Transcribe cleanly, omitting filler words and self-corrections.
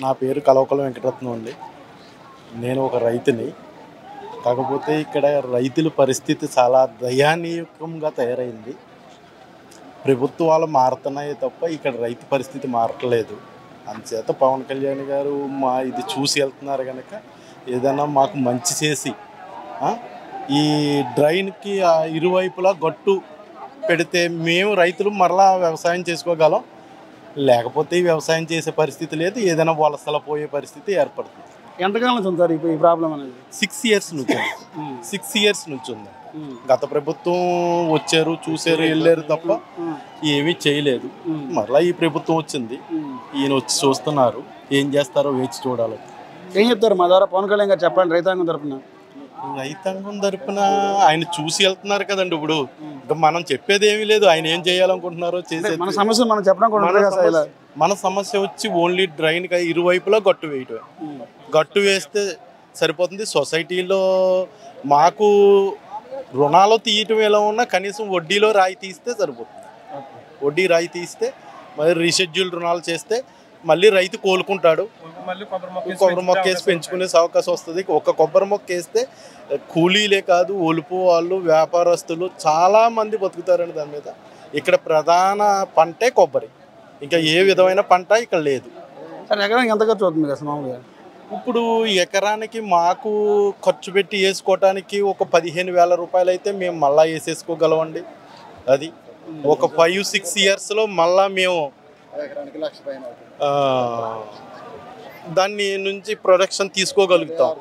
నా పేరు కలవకలం వెంకటరత్నం అండి. నేను ఒక రైతుని. కాకపోతే ఇక్కడ రైతుల పరిస్థితి చాలా దయానీయకంగా తయారైంది. ప్రభుత్వాలు మారుతున్నాయే తప్ప ఇక్కడ రైతు పరిస్థితి మారట్లేదు. అందుచేత పవన్ కళ్యాణ్ గారు ఇది చూసి వెళ్తున్నారు కనుక ఏదైనా మాకు మంచి చేసి ఈ డ్రైన్కి ఇరువైపులా గట్టు పెడితే మేము రైతులు మరలా వ్యవసాయం చేసుకోగలం. లేకపోతే వ్యవసాయం చేసే పరిస్థితి లేదు. ఏదైనా వలసల పోయే పరిస్థితి ఏర్పడుతుంది. ఎంతకాలం నుంచి ఉంది ఈ ప్రాబ్లం అనేది? 6 ఇయర్స్ నుంచి 6 ఇయర్స్ నుంచి ఉంది. గత ప్రభుత్వం వచ్చారు, చూసారు, వెళ్ళారు తప్ప ఏమీ చేయలేదు. మరలా ఈ ప్రభుత్వం వచ్చింది, ఈయన వచ్చి చూస్తున్నారు. ఏం చేస్తారో వేచి చూడాలి. ఏం చెప్తారు మా ద్వారా పవన్ కళ్యాణ్ గారు చెప్పండి రైతాంగం తరపున? రైతాంగం తరపున ఆయన చూసి వెళ్తున్నారు కదండి. ఇప్పుడు ఇంకా మనం చెప్పేది ఏమీ లేదు. ఆయన ఏం చేయాలనుకుంటున్నారో చేసేది. మన సమస్య మనం చెప్పడం మన సమస్య వచ్చి ఓన్లీ డ్రైన్ ఇరువైపులా గట్టు వేయటమే. గట్టు వేస్తే సరిపోతుంది. సొసైటీలో మాకు రుణాలు తీయటం ఎలా ఉన్నా కనీసం వడ్డీలో రాయి తీస్తే సరిపోతుంది. వడ్డీ రాయి తీస్తే మరి రీషెడ్యూల్ రుణాలు చేస్తే మళ్ళీ రైతు కోలుకుంటాడు. కొబ్బరి మొక్క వేసి పెంచుకునే అవకాశం వస్తుంది. ఒక కొబ్బరి మొక్క వేస్తే కూలీలే కాదు, ఒలుపు వాళ్ళు, వ్యాపారస్తులు చాలామంది బతుకుతారండి దాని మీద. ఇక్కడ ప్రధాన పంటే కొబ్బరి. ఇంకా ఏ విధమైన పంట ఇక్కడ లేదు. ఎకరానికి ఎంత ఖర్చు అవుతుంది కదా మామూలుగా? ఇప్పుడు ఎకరానికి మాకు ఖర్చు పెట్టి వేసుకోవటానికి ఒక 15,000 రూపాయలు అయితే మేము మళ్ళీ వేసేసుకోగలమండి. అది ఒక 5-6 ఇయర్స్లో మళ్ళీ మేము దాన్ని నుంచి ప్రొడక్షన్ తీసుకోగలుగుతాం.